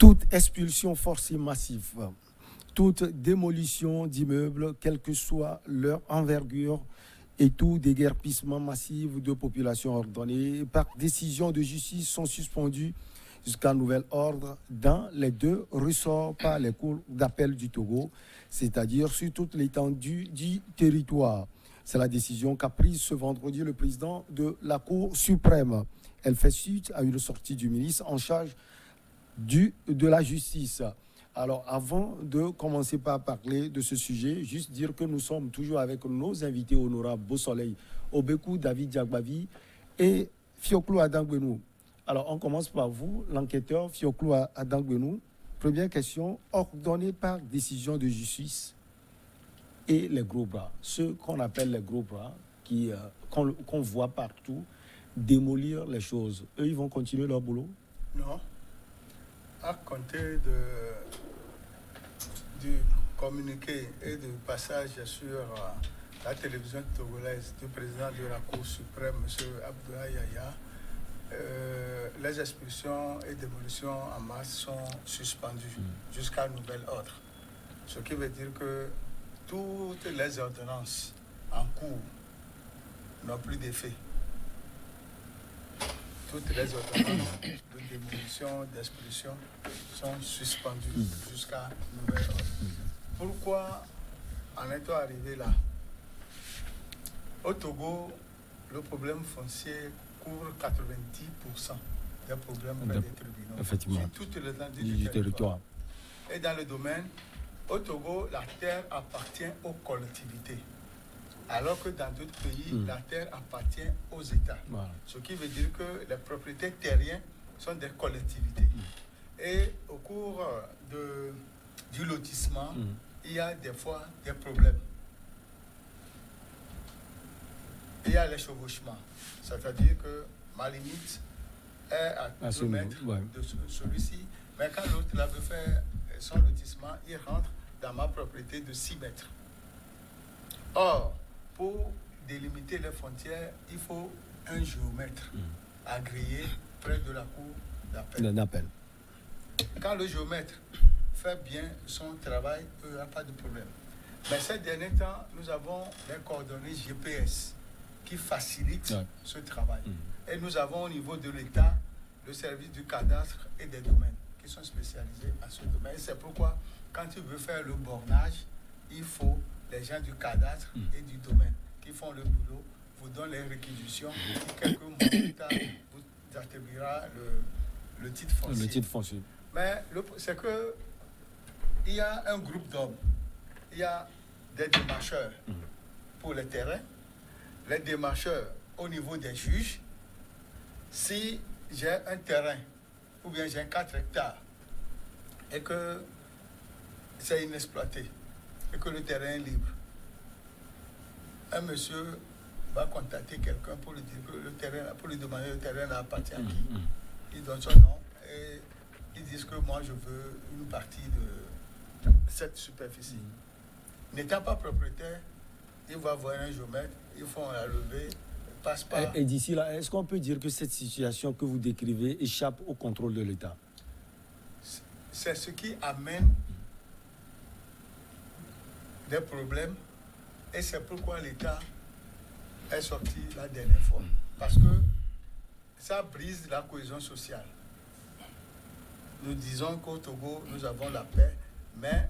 Toute expulsion forcée massive, toute démolition d'immeubles, quelle que soit leur envergure, et tout déguerpissement massif de populations ordonnées par décision de justice sont suspendus jusqu'à nouvel ordre dans les deux ressorts par les cours d'appel du Togo, c'est-à-dire sur toute l'étendue du territoire. C'est la décision qu'a prise ce vendredi le président de la Cour suprême. Elle fait suite à une sortie du ministre en charge de la justice. Alors, avant de commencer par parler de ce sujet, juste dire que nous sommes toujours avec nos invités honorables Beau Soleil, Obekou David Diagbavi et Fioclou Adangbenou. Alors, on commence par vous, l'enquêteur Fioclou Adangbenou. Première question, ordonné par décision de justice et les gros bras, ceux qu'on appelle les gros bras, qu'on voit partout, démolir les choses. Eux, ils vont continuer leur boulot? Non. À compter du communiqué et du passage sur la télévision togolaise du président de la Cour suprême, M. Abdoulaye Yaya, les expulsions et démolitions en masse sont suspendues jusqu'à nouvel ordre. Ce qui veut dire que toutes les ordonnances en cours n'ont plus d'effet. Toutes les ordonnances de démolition, d'expulsion sont suspendues jusqu'à nouvel ordre. Pourquoi en est-on arrivé là? Au Togo, le problème foncier couvre 90% des problèmes des tribunaux. Effectivement. Sur toute l'étendue du territoire. Et dans le domaine, au Togo, la terre appartient aux collectivités. Alors que dans d'autres pays, la terre appartient aux États. Voilà. Ce qui veut dire que les propriétés terriennes sont des collectivités. Et au cours du lotissement, il y a des fois des problèmes. Il y a les chevauchements. C'est-à-dire que ma limite est à 2 mètres de celui-ci. Mais quand l'autre veut faire son lotissement, il rentre dans ma propriété de 6 mètres. Or, pour délimiter les frontières, il faut un géomètre agréé près de la cour d'appel. Quand le géomètre fait bien son travail, il n'y a pas de problème. Mais ces derniers temps, nous avons les coordonnées GPS qui facilitent ce travail. Et nous avons au niveau de l'État le service du cadastre et des domaines qui sont spécialisés à ce domaine. C'est pourquoi, quand tu veux faire le bornage, il faut les gens du cadastre et du domaine qui font le boulot, vous donnent les réquisitions, quelques mois plus tard, vous attribuera le titre foncier. Le titre foncier. Mais c'est que il y a un groupe d'hommes, il y a des démarcheurs pour les terrains, les démarcheurs au niveau des juges. Si j'ai un terrain, ou bien j'ai 4 hectares, et que c'est inexploité, et que le terrain est libre, un monsieur va contacter quelqu'un pour lui dire que le terrain, pour lui demander le terrain appartient à qui. Il donne son nom et ils disent que moi je veux une partie de cette superficie. N'étant pas propriétaire, il va voir un géomètre, ils font la levée, passe par. Et d'ici là, est-ce qu'on peut dire que cette situation que vous décrivez échappe au contrôle de l'État? C'est ce qui amène des problèmes. Et c'est pourquoi l'État est sorti la dernière fois. Parce que ça brise la cohésion sociale. Nous disons qu'au Togo, nous avons la paix, mais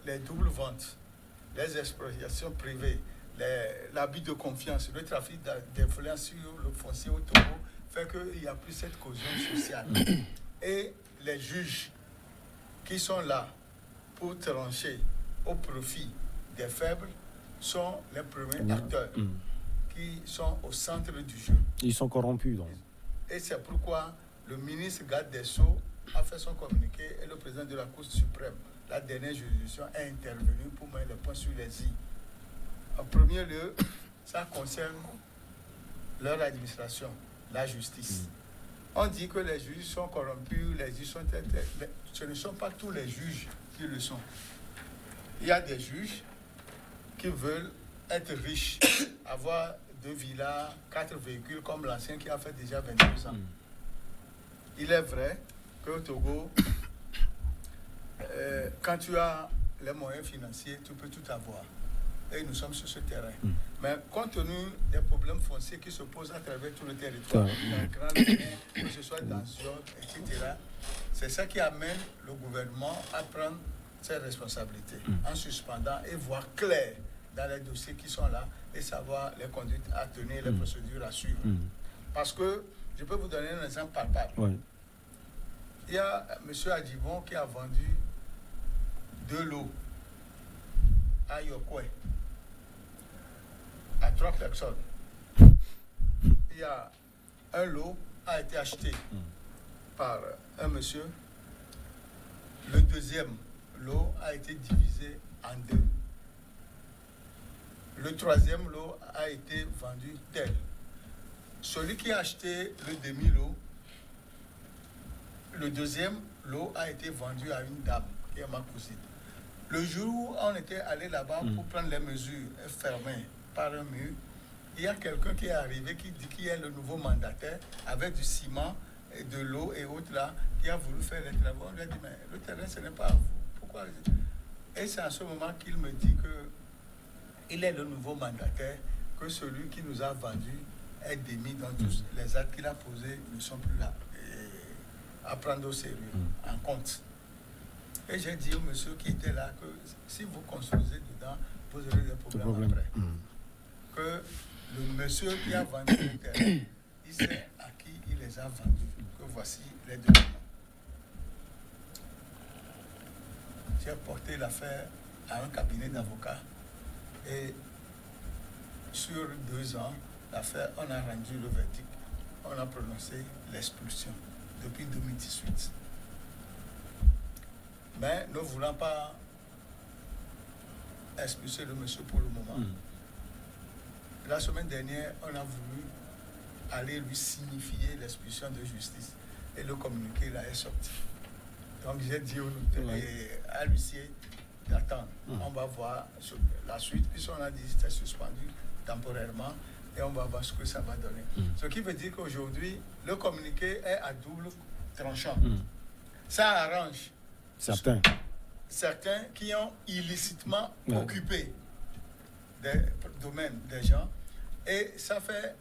les doubles ventes, les expropriations privées, l'abus de confiance, le trafic d'influence sur le foncier au Togo fait qu'il n'y a plus cette cohésion sociale. Et les juges qui sont là pour trancher au profit des faibles sont les premiers acteurs qui sont au centre du jeu. Ils sont corrompus, donc. Et c'est pourquoi le ministre garde des Sceaux a fait son communiqué et le président de la Cour suprême, la dernière juridiction, est intervenu pour mettre le point sur les i. En premier lieu, ça concerne leur administration, la justice. On dit que les juges sont corrompus, les juges sont... Ce ne sont pas tous les juges qui le sont. Il y a des juges qui veulent être riches, avoir 2 villas, 4 véhicules, comme l'ancien qui a fait déjà 22 ans. Il est vrai qu'au Togo, quand tu as les moyens financiers, tu peux tout avoir. Et nous sommes sur ce terrain. Mais compte tenu des problèmes fonciers qui se posent à travers tout le territoire, dans le Grand Lac, que ce soit dans Zion, etc., c'est ça qui amène le gouvernement à prendre ses responsabilités en suspendant et voir clair dans les dossiers qui sont là et savoir les conduites à tenir, les procédures à suivre. Parce que, je peux vous donner un exemple palpable. Il y a M. Adjibon qui a vendu de l'eau à Yokwe à 3 personnes. Il y a un lot a été acheté par un monsieur. Le deuxième lot a été divisé en 2. Le troisième lot a été vendu tel. Celui qui a acheté le demi-lot, le deuxième lot a été vendu à une dame qui est ma cousine. Le jour où on était allé là-bas pour prendre les mesures fermées par un mur, il y a quelqu'un qui est arrivé qui dit qu'il est le nouveau mandataire avec du ciment et de l'eau et autres là, qui a voulu faire les travaux. On lui a dit, mais le terrain, ce n'est pas à vous. Pourquoi? Et c'est à ce moment qu'il me dit qu'il est le nouveau mandataire, que celui qui nous a vendu est démis, donc tous les actes qu'il a posés ne sont plus là. À prendre au sérieux, en compte. Et j'ai dit au monsieur qui était là que si vous construisez dedans, vous aurez des problèmes après. Que le monsieur qui a vendu le terrain, il sait à qui il les a vendus. Que voici les documents. J'ai porté l'affaire à un cabinet d'avocats et sur 2 ans, l'affaire, on a rendu le verdict. On a prononcé l'expulsion depuis 2018. Mais ne voulant pas expulser le monsieur pour le moment, la semaine dernière, on a voulu aller lui signifier l'expulsion de justice. Et le communiqué là est sorti. Donc j'ai dit au notaire et à l'huissier d'attendre. On va voir la suite, puisqu'on a dit que c'était suspendu temporairement. Et on va voir ce que ça va donner. Ce qui veut dire qu'aujourd'hui, le communiqué est à double tranchant. Ça arrange certains qui ont illicitement occupé des domaines des gens. Et ça fait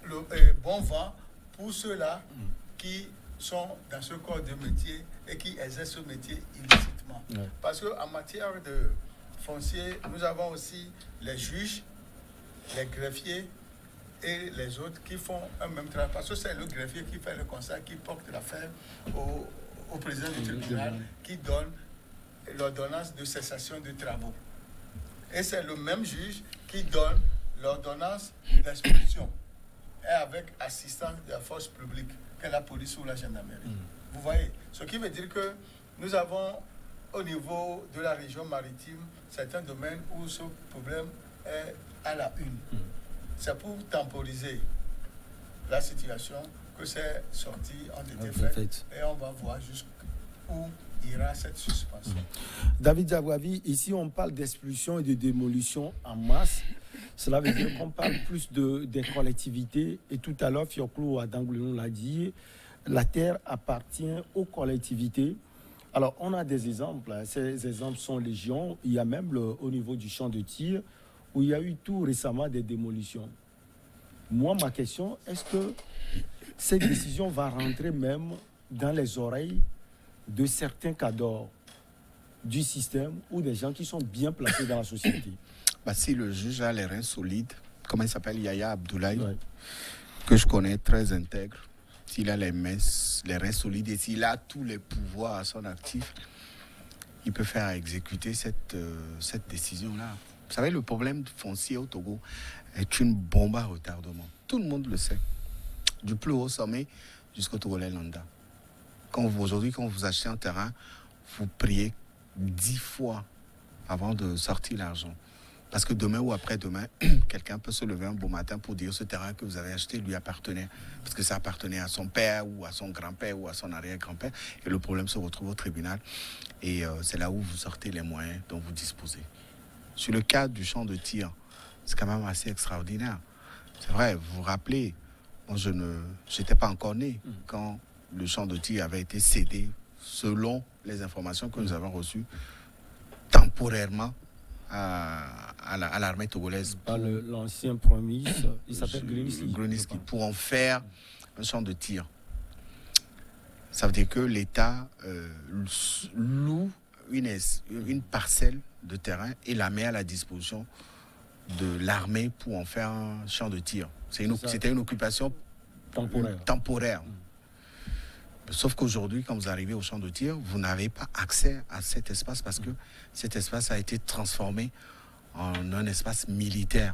le bon vent pour ceux-là qui sont dans ce corps de métier et qui exercent ce métier illicitement. Parce qu'en matière de foncier, nous avons aussi les juges, les greffiers et les autres qui font un même travail. Parce que c'est le greffier qui fait le constat, qui porte l'affaire au président du tribunal, qui donne l'ordonnance de cessation de travaux. Et c'est le même juge qui donne l'ordonnance d'expulsion, et avec assistance de la force publique, que la police ou la gendarmerie. Vous voyez, ce qui veut dire que nous avons au niveau de la région maritime certains domaines où ce problème est à la une. C'est pour temporiser la situation que ces sorties ont été faites et on va voir jusqu'où ira cette suspension. David Diabravi, ici on parle d'expulsion et de démolition en masse. Cela veut dire qu'on parle plus des collectivités. Et tout à l'heure, Fioclo Adangoulinou l'a dit, la terre appartient aux collectivités. Alors, on a des exemples. Ces exemples sont légion. Il y a même au niveau du champ de tir, où il y a eu tout récemment des démolitions. Moi, ma question, est-ce que cette décision va rentrer même dans les oreilles de certains cadors du système ou des gens qui sont bien placés dans la société? Si le juge a les reins solides, comment il s'appelle, Yaya Abdoulaye, que je connais, très intègre, s'il a les reins solides et s'il a tous les pouvoirs à son actif, il peut faire exécuter cette décision-là. Vous savez, le problème foncier au Togo est une bombe à retardement. Tout le monde le sait. Du plus haut sommet jusqu'au Togolais lambda. Aujourd'hui, quand vous achetez un terrain, vous priez 10 fois avant de sortir l'argent. Parce que demain ou après-demain, quelqu'un peut se lever un beau matin pour dire ce terrain que vous avez acheté lui appartenait. Parce que ça appartenait à son père ou à son grand-père ou à son arrière-grand-père. Et le problème se retrouve au tribunal. Et c'est là où vous sortez les moyens dont vous disposez. Sur le cas du champ de tir, c'est quand même assez extraordinaire. C'est vrai, vous vous rappelez, moi je n'étais pas encore né quand le champ de tir avait été cédé selon les informations que nous avons reçues, temporairement à l'armée togolaise. Par l'ancien premier ministre, il s'appelle Gruniski, pour en faire un champ de tir. Ça veut dire que l'État loue une parcelle de terrain et la met à la disposition de l'armée pour en faire un champ de tir. C'était une occupation temporaire. Sauf qu'aujourd'hui, quand vous arrivez au champ de tir, vous n'avez pas accès à cet espace parce que cet espace a été transformé en un espace militaire.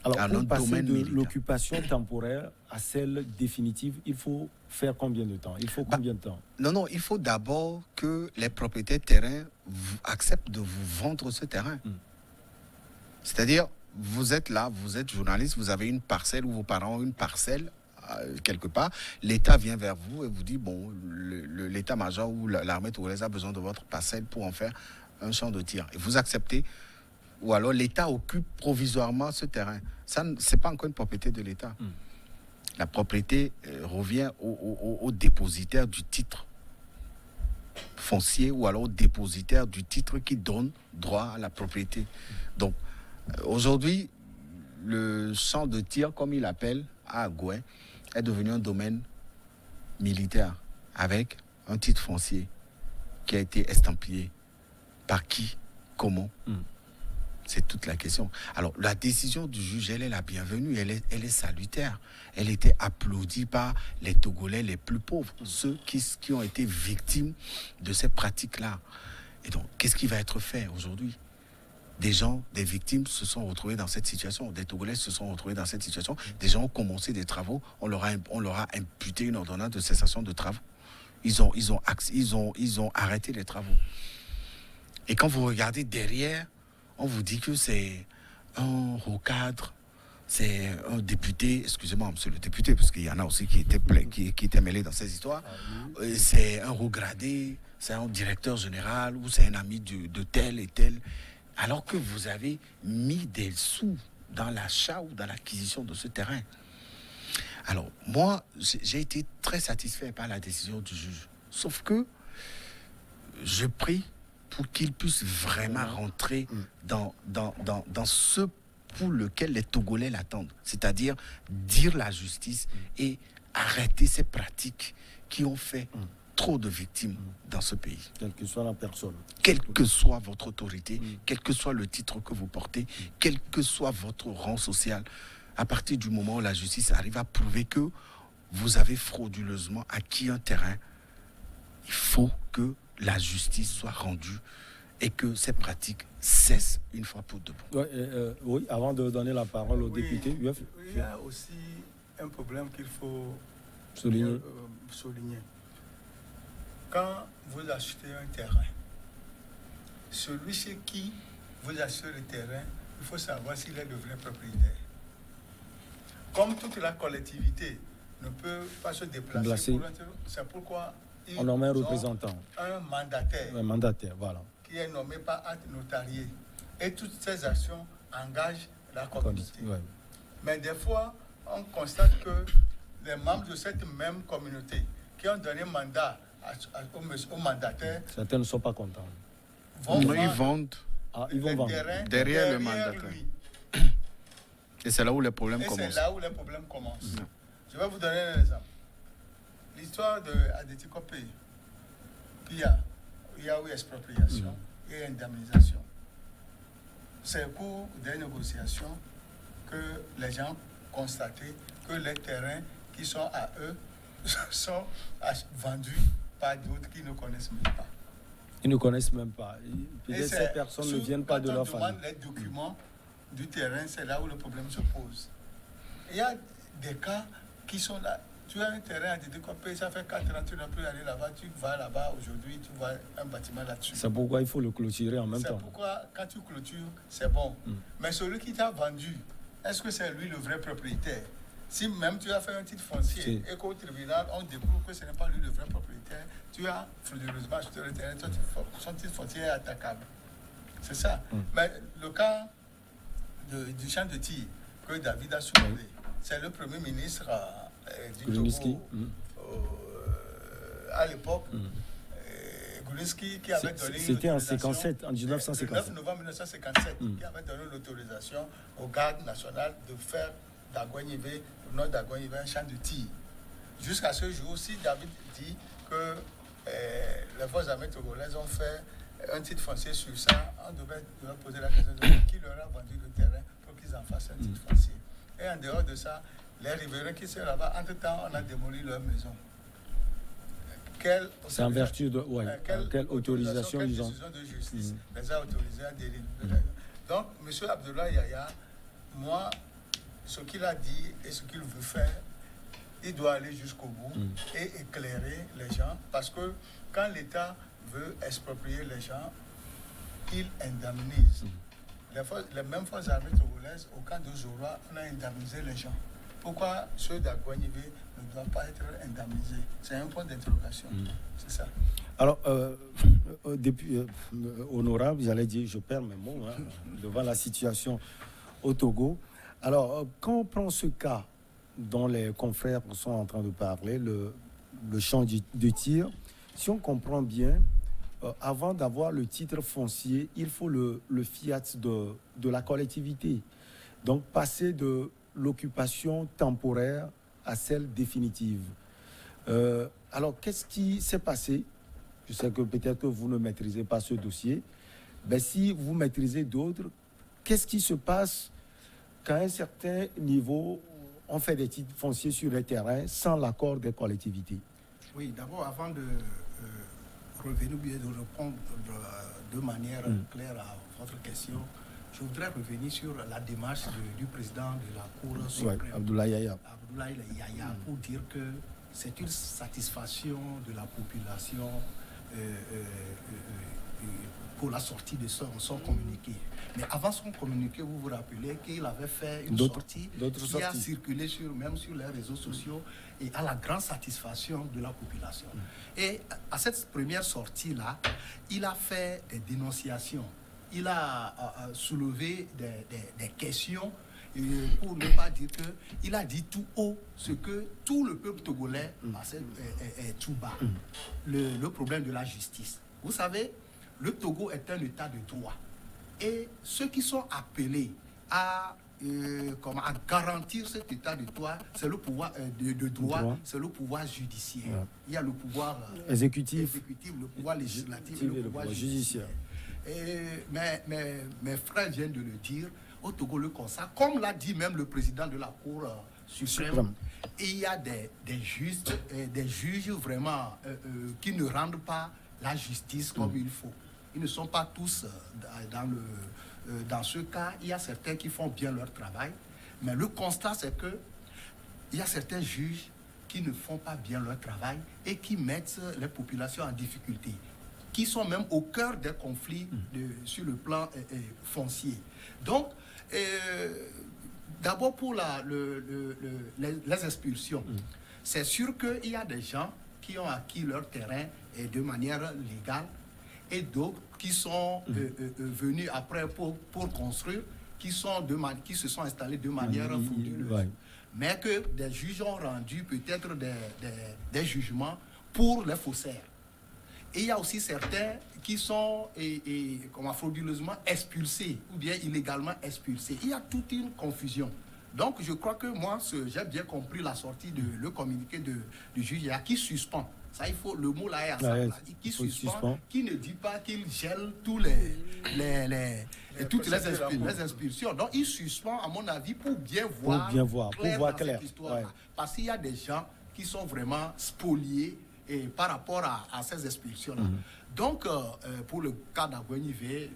Alors, pour passer de l'occupation temporaire à celle définitive, il faut faire combien de temps? Il faut combien de temps? Non, il faut d'abord que les propriétaires de terrain acceptent de vous vendre ce terrain. C'est-à-dire, vous êtes là, vous êtes journaliste, vous avez une parcelle ou vos parents ont une parcelle quelque part, l'État vient vers vous et vous dit, bon, l'état-major ou l'armée togolaise a besoin de votre parcelle pour en faire un champ de tir. Et vous acceptez, ou alors l'État occupe provisoirement ce terrain. Ça, ce n'est pas encore une propriété de l'État. La propriété revient au dépositaire du titre foncier ou alors au dépositaire du titre qui donne droit à la propriété. Donc, aujourd'hui, le champ de tir, comme il l'appelle, à Agoué, est devenu un domaine militaire avec un titre foncier qui a été estampillé. Par qui? Comment? C'est toute la question. Alors, la décision du juge, elle est la bienvenue, elle est salutaire. Elle était applaudie par les Togolais les plus pauvres, ceux qui ont été victimes de ces pratiques-là. Et donc, qu'est-ce qui va être fait aujourd'hui? Des victimes se sont retrouvées dans cette situation. Des Togolais se sont retrouvés dans cette situation. Des gens ont commencé des travaux. On leur a imputé une ordonnance de cessation de travaux. Ils ont arrêté les travaux. Et quand vous regardez derrière, on vous dit que c'est un haut cadre, c'est un député, excusez-moi, monsieur le député, parce qu'il y en a aussi qui étaient mêlés dans ces histoires. C'est un haut gradé, c'est un directeur général ou c'est un ami de tel et tel. Alors que vous avez mis des sous dans l'achat ou dans l'acquisition de ce terrain. Alors, moi, j'ai été très satisfait par la décision du juge. Sauf que je prie pour qu'il puisse vraiment rentrer dans ce pour lequel les Togolais l'attendent. C'est-à-dire dire la justice et arrêter ces pratiques qui ont fait trop de victimes dans ce pays. Quelle que soit la personne. Quelle que soit votre autorité, quel que soit le titre que vous portez, quel que soit votre rang social, à partir du moment où la justice arrive à prouver que vous avez frauduleusement acquis un terrain, il faut que la justice soit rendue et que ces pratiques cessent une fois pour de bon. Oui, avant de donner la parole au député. Il y a aussi un problème qu'il faut souligner. Quand vous achetez un terrain, celui chez qui vous achetez le terrain, il faut savoir s'il est le vrai propriétaire. Comme toute la collectivité ne peut pas se déplacer, c'est pourquoi on nomme un représentant. Un mandataire. Un mandataire, voilà. Qui est nommé par acte notarié. Et toutes ces actions engagent la communauté. Ouais. Mais des fois, on constate que les membres de cette même communauté qui ont donné mandat au mandataire. Certains ne sont pas contents. Ils vendent derrière le mandataire. Et c'est là où les problèmes commencent. Je vais vous donner un exemple. L'histoire de Aditi Kopé, il y a eu expropriation et indemnisation. C'est au cours des négociations que les gens constataient que les terrains qui sont à eux sont vendus par d'autres qui ne connaissent même pas. Ils ne connaissent même pas. Peut-être ces personnes ne viennent pas de leur famille. Quand on demande les documents du terrain, c'est là où le problème se pose. Il y a des cas qui sont là. Tu as un terrain à découper, ça fait 4 ans, tu n'as plus aller là-bas, tu vas là-bas aujourd'hui, tu vois un bâtiment là-dessus. C'est pourquoi il faut le clôturer en même temps. C'est pourquoi quand tu clôtures, c'est bon. Mais celui qui t'a vendu, est-ce que c'est lui le vrai propriétaire? Si même tu as fait un titre foncier et qu'au tribunal, on découvre que ce n'est pas lui le vrai propriétaire, tu as frauduleusement acheté le terrain, son titre foncier est attaquable. C'est ça. Mais le cas du champ de tir que David a soulevé, c'est le premier ministre du Togo à l'époque Gourinski qui avait donné c'était en 1957. Le 9 novembre 1957, qui avait donné l'autorisation aux gardes nationales de faire d'Agouanivé, au nord d'Agouanivé, un champ de tir. Jusqu'à ce jour, si David dit que les forces armées togolaises ont fait un titre foncier sur ça, on devait poser la question de qui leur a vendu le terrain pour qu'ils en fassent un titre foncier. Et en dehors de ça, les riverains qui sont là-bas, entre-temps, on a démoli leur maison. C'est en vertu de quelle autorisation quelle ils ont. décision de justice les a autorisés à dériver. Donc, M. Abdoulaye Yaya, moi, ce qu'il a dit et ce qu'il veut faire, il doit aller jusqu'au bout et éclairer les gens, parce que quand l'État veut exproprier les gens, il indemnise. Les mêmes forces armées togolaises, au camp de Zoroa, on a indemnisé les gens. Pourquoi ceux d'Agouanivé ne doivent pas être indemnisés? C'est un point d'interrogation. C'est ça. Alors, depuis, honorable, j'allais dire, je perds mes mots devant la situation au Togo. Alors, quand on prend ce cas dont les confrères sont en train de parler, le champ de tir, si on comprend bien, avant d'avoir le titre foncier, il faut le fiat de la collectivité. Donc, passer de l'occupation temporaire à celle définitive. Alors, qu'est-ce qui s'est passé? Je sais que peut-être que vous ne maîtrisez pas ce dossier. Mais si vous maîtrisez d'autres, qu'est-ce qui se passe qu'à un certain niveau, on fait des titres fonciers sur les terrains sans l'accord des collectivités? Oui, d'abord, avant de revenir ou bien de répondre de manière claire à votre question, je voudrais revenir sur la démarche du président de la Cour suprême, Abdoulaye Yaya, pour dire que c'est une satisfaction de la population pour la sortie de son communiqué. Mais avant son communiqué, vous vous rappelez qu'il avait fait une sortie qui a circulé même sur les réseaux sociaux et à la grande satisfaction de la population. Et à cette première sortie-là, il a fait des dénonciations. Il a soulevé des questions pour ne pas dire qu'il a dit tout haut ce que tout le peuple togolais est tout bas. Le problème de la justice. Vous savez, le Togo est un état de droit. Et ceux qui sont appelés à garantir cet état de droit, c'est le pouvoir de droit, c'est le pouvoir judiciaire. Il y a le pouvoir exécutif, le pouvoir législatif et le pouvoir judiciaire. Mais mes frères viennent de le dire, au Togo le constat, comme l'a dit même le président de la Cour suprême, il y a des juges vraiment qui ne rendent pas la justice comme il faut. Ils ne sont pas tous dans ce cas. Il y a certains qui font bien leur travail, mais le constat c'est que il y a certains juges qui ne font pas bien leur travail et qui mettent les populations en difficulté, qui sont même au cœur des conflits sur le plan foncier. Donc, d'abord pour les expulsions, c'est sûr qu'il y a des gens qui ont acquis leur terrain de manière légale et d'autres qui sont venus après pour construire, qui se sont installés de manière frauduleuse. Mais que des juges ont rendu peut-être des jugements pour les faussaires. Et il y a aussi certains qui sont frauduleusement expulsés ou bien illégalement expulsés. Il y a toute une confusion. Donc je crois que moi, j'ai bien compris la sortie le communiqué du juge qui suspend. Ça, il faut, le mot là est à sa place. Qui suspend, qui ne dit pas qu'il gèle toutes les expulsions. Donc il suspend, à mon avis, pour bien voir clair. Cette histoire-là. Parce qu'il y a des gens qui sont vraiment spoliés par rapport à ces expulsions-là. Donc, pour le cas d'Agouanivé,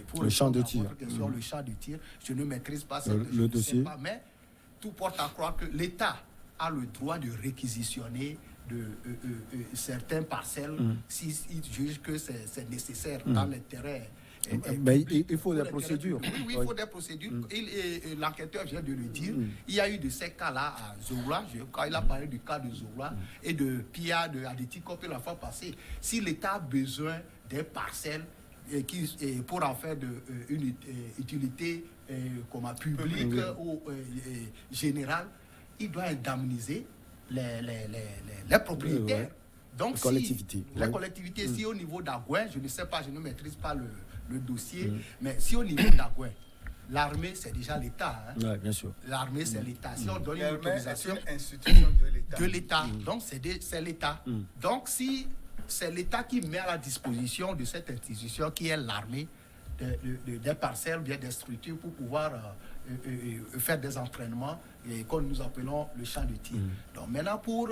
pour le champ de tir, le champ de tir, je ne maîtrise pas le dossier. Sais pas, mais tout porte à croire que l'État a le droit de réquisitionner certains parcelles s'il juge que c'est nécessaire dans l'intérêt. Mais il faut des procédures. Oui, il faut des procédures. L'enquêteur vient de le dire. Il y a eu de ces cas-là à Zoroa. Quand il a parlé du cas de Zoroa et de Pia, de Aditi Kopé la fois passée, si l'État a besoin des parcelles pour en faire une utilité publique ou générale, il doit indemniser les propriétaires. Donc, la collectivité, si au niveau d'Agouin, je ne sais pas, je ne maîtrise pas le dossier, mais si au niveau d'Agouin, l'armée, c'est déjà l'État. Hein. Oui, bien sûr. L'armée, c'est l'État. Si on donne une autorisation c'est une institution de l'État, donc c'est l'État. Donc, si c'est l'État qui met à la disposition de cette institution qui est l'armée, des parcelles, bien des structures pour pouvoir faire des entraînements comme nous appelons le champ de tir. Donc maintenant pour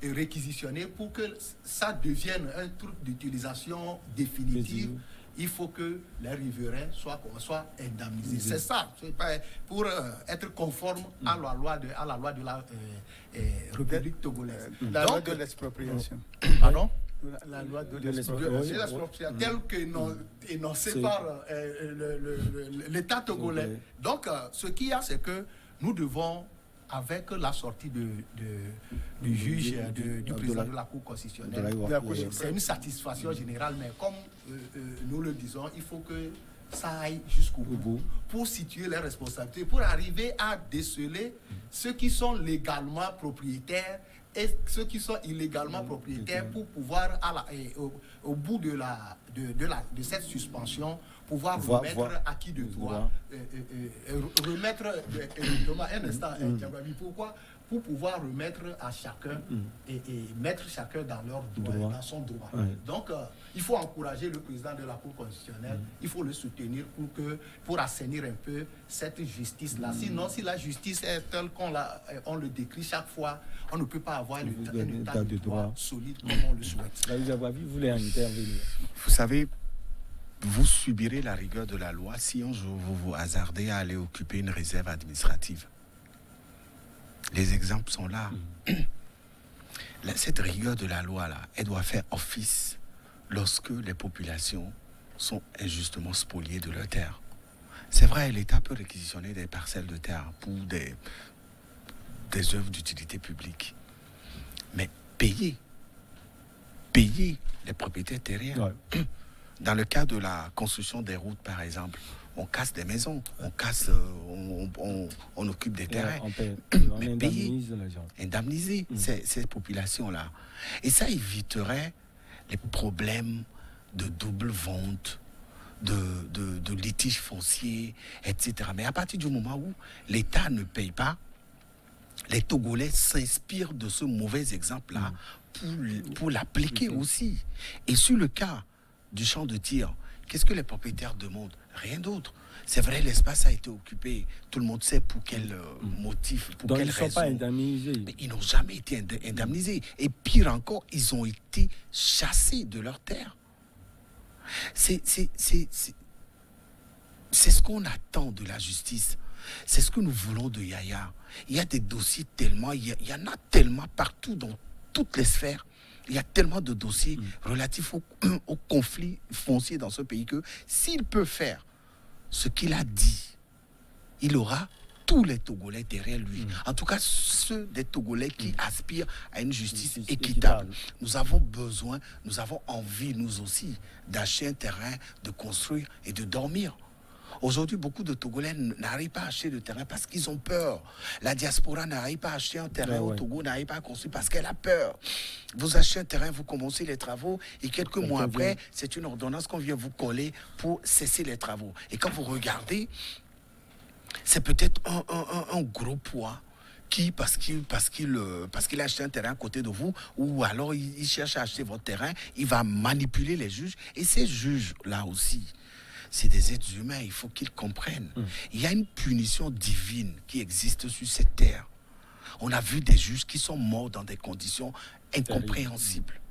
réquisitionner, pour que ça devienne un truc d'utilisation définitive, il faut que les riverains soient indemnisés. C'est ça, pour être conforme à la loi de la République togolaise. La loi de l'expropriation. Pardon? La loi de l'expropriation telle qu'énoncée par l'État togolais. Donc, ce qu'il y a, c'est que nous devons, avec la sortie du juge, du président de la Cour constitutionnelle, c'est une satisfaction générale, mais comme nous le disons, il faut que ça aille jusqu'au bout pour situer les responsabilités, pour arriver à déceler ceux qui sont légalement propriétaires et ceux qui sont illégalement propriétaires pour pouvoir, au bout de cette suspension, pouvoir remettre acquis de droit, remettre un instant, pourquoi? Pour pouvoir remettre à chacun et mettre chacun dans leur droit, dans son droit. Donc, il faut encourager le président de la Cour constitutionnelle, il faut le soutenir pour assainir un peu cette justice-là. Sinon, si la justice est telle qu'on le décrit chaque fois, on ne peut pas avoir un état de droit solide comme on le souhaite. Vous voulez intervenir. Vous savez, vous subirez la rigueur de la loi si un jour vous vous hasardez à aller occuper une réserve administrative. Les exemples sont là. Cette rigueur de la loi-là, elle doit faire office lorsque les populations sont injustement spoliées de leurs terres. C'est vrai, l'État peut réquisitionner des parcelles de terre pour des œuvres d'utilité publique. Mais payer les propriétaires terriens. Dans le cas de la construction des routes, par exemple, on casse des maisons, on occupe des terrains. On indemnise les gens. Indemniser ces populations-là. Et ça éviterait les problèmes de double vente, de litiges fonciers, etc. Mais à partir du moment où l'État ne paye pas, les Togolais s'inspirent de ce mauvais exemple-là pour l'appliquer aussi. Et sur le cas du champ de tir, qu'est-ce que les propriétaires demandent? Rien d'autre. C'est vrai, l'espace a été occupé. Tout le monde sait pour quel motif, pour donc quelle raison. Ils ne sont pas indemnisés. Mais ils n'ont jamais été indemnisés. Et pire encore, ils ont été chassés de leurs terres. C'est ce qu'on attend de la justice. C'est ce que nous voulons de Yaya. Il y a des dossiers tellement, il y en a tellement partout dans toutes les sphères. Il y a tellement de dossiers relatifs au conflit foncier dans ce pays que s'il peut faire ce qu'il a dit, il aura tous les Togolais derrière lui. En tout cas, ceux des Togolais qui aspirent à une justice équitable. Nous avons besoin, nous avons envie, nous aussi, d'acheter un terrain, de construire et de dormir. Aujourd'hui, beaucoup de Togolais n'arrivent pas à acheter de terrain parce qu'ils ont peur. La diaspora n'arrive pas à acheter un terrain au Togo, n'arrive pas à construire parce qu'elle a peur. Vous achetez un terrain, vous commencez les travaux et quelques mois après, c'est une ordonnance qu'on vient vous coller pour cesser les travaux. Et quand vous regardez, c'est peut-être un gros poids qui, parce qu'il a acheté un terrain à côté de vous, ou alors il cherche à acheter votre terrain, il va manipuler les juges. Et ces juges-là aussi, c'est des êtres humains, il faut qu'ils comprennent. Il y a une punition divine qui existe sur cette terre. On a vu des juges qui sont morts dans des conditions incompréhensibles.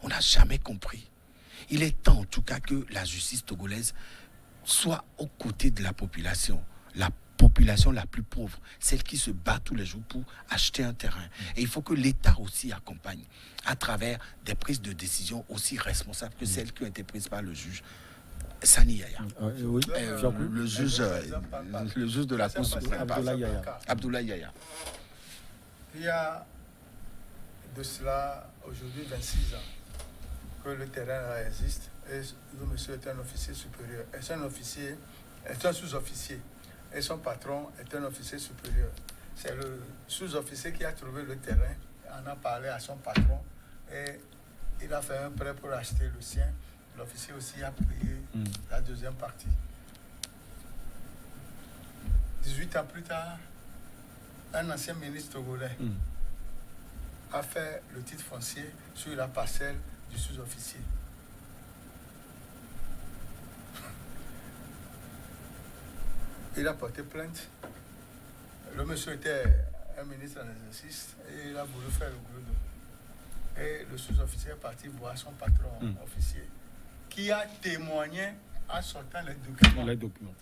On n'a jamais compris. Il est temps, en tout cas, que la justice togolaise soit aux côtés de la population la plus pauvre, celle qui se bat tous les jours pour acheter un terrain. Et il faut que l'État aussi accompagne à travers des prises de décision aussi responsables que celles qui ont été prises par le juge Sani Yaya. Le juge de la Cour suprême, Abdoulaye Yaya. Il y a de cela aujourd'hui 26 ans que le terrain existe et le monsieur est un officier supérieur. Est un sous-officier et son patron est un officier supérieur. C'est le sous-officier qui a trouvé le terrain, en a parlé à son patron et il a fait un prêt pour acheter le sien. L'officier aussi a payé la deuxième partie. 18 ans plus tard, un ancien ministre togolais a fait le titre foncier sur la parcelle du sous-officier. Il a porté plainte. Le monsieur était un ministre en exercice et il a voulu faire le gros dos. Et le sous-officier est parti voir son patron officier qui a témoigné en sortant les documents.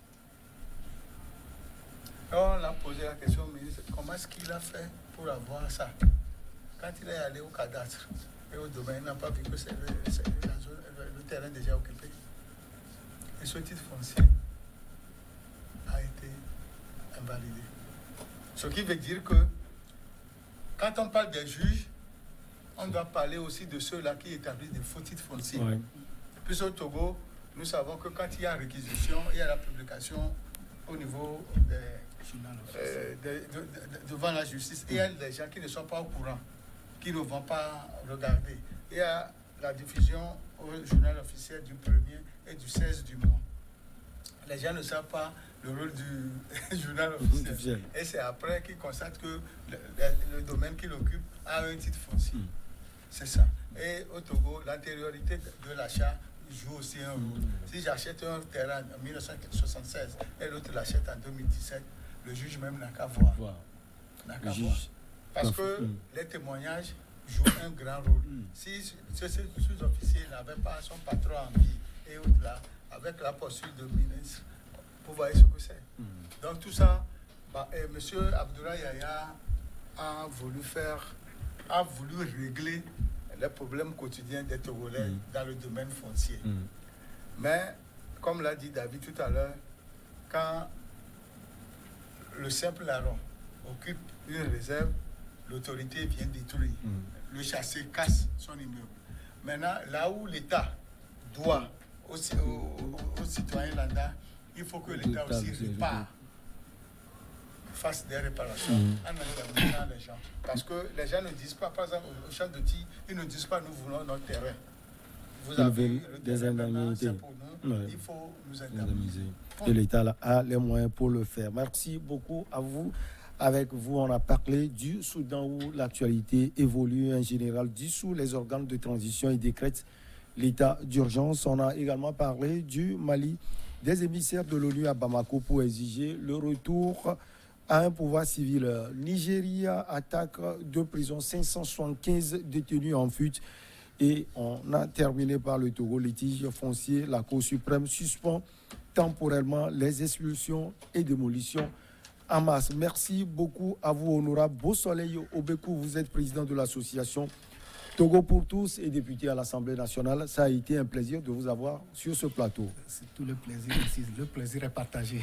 On a posé la question au ministre, comment est-ce qu'il a fait pour avoir ça? Quand il est allé au cadastre et au domaine, il n'a pas vu que c'est le terrain déjà occupé. Et ce titre foncier a été invalidé. Ce qui veut dire que quand on parle des juges, on doit parler aussi de ceux-là qui établissent des faux titres fonciers. Ouais. Puis au Togo, nous savons que quand il y a réquisition, il y a la publication au niveau devant la justice. Et il y a des gens qui ne sont pas au courant, qui ne vont pas regarder. Il y a la diffusion au journal officiel du 1er et du 16 du mois. Les gens ne savent pas le rôle du journal officiel. Et c'est après qu'ils constatent que le domaine qu'il occupe a un titre foncier. C'est ça. Et au Togo, l'antériorité de l'achat joue aussi un rôle. Si j'achète un terrain en 1976 et l'autre l'achète en 2017, le juge même n'a qu'à voir. N'a qu'à voir. Parce que les témoignages jouent un grand rôle. Si ce sous-officier n'avait pas son patron en vie et autres là, avec la poursuite de ministre, vous voyez ce que c'est. Donc tout ça, M. Abdoulaye Yaya a voulu régler les problèmes quotidiens des Togolais dans le domaine foncier. Mais, comme l'a dit David tout à l'heure, quand le simple larron occupe une réserve, l'autorité vient détruire. Le chassé casse son immeuble. Maintenant, là où l'État doit aux citoyens lambda, il faut que l'État aussi répare, fasse des réparations en indemnisant les gens. Parce que les gens ne disent pas, par exemple, au champ de tir, ils ne disent pas nous voulons notre terrain. Vous avez des indemnités. Pour nous, il faut nous indemniser. Et l'État a les moyens pour le faire. Merci beaucoup à vous. Avec vous, on a parlé du Soudan où l'actualité évolue en général, dissout les organes de transition et décrète l'état d'urgence. On a également parlé du Mali, des émissaires de l'ONU à Bamako pour exiger le retour à un pouvoir civil. Nigeria attaque de prison 575 détenus en fuite. Et on a terminé par le Togo, litige foncier. La Cour suprême suspend temporairement les expulsions et démolitions en masse. Merci beaucoup à vous, honorable Beau-Soleil Obekou. Vous êtes président de l'association Togo pour tous et député à l'Assemblée nationale. Ça a été un plaisir de vous avoir sur ce plateau. C'est tout le plaisir ici. Le plaisir est partagé.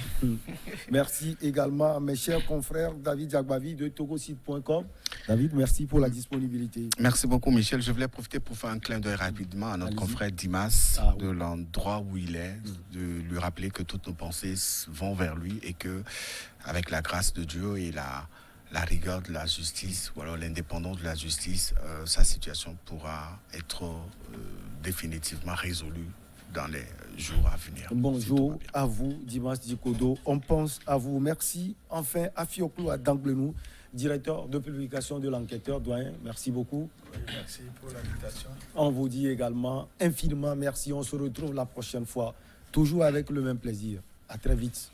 Merci également à mes chers confrères David Jagbavi de togosite.com. David, merci pour la disponibilité. Merci beaucoup, Michel. Je voulais profiter pour faire un clin d'œil rapidement à notre confrère Dimas, de l'endroit où il est, de lui rappeler que toutes nos pensées vont vers lui et que, avec la grâce de Dieu et la rigueur de la justice, ou alors l'indépendance de la justice, sa situation pourra être définitivement résolue dans les jours à venir. Bonjour à vous, Dimas Dikodo. On pense à vous. Merci. Enfin, à Fioclou, à Danglenou, directeur de publication de l'Enquêteur, doyen. Merci beaucoup. Oui, merci pour l'invitation. On vous dit également infiniment merci. On se retrouve la prochaine fois, toujours avec le même plaisir. À très vite.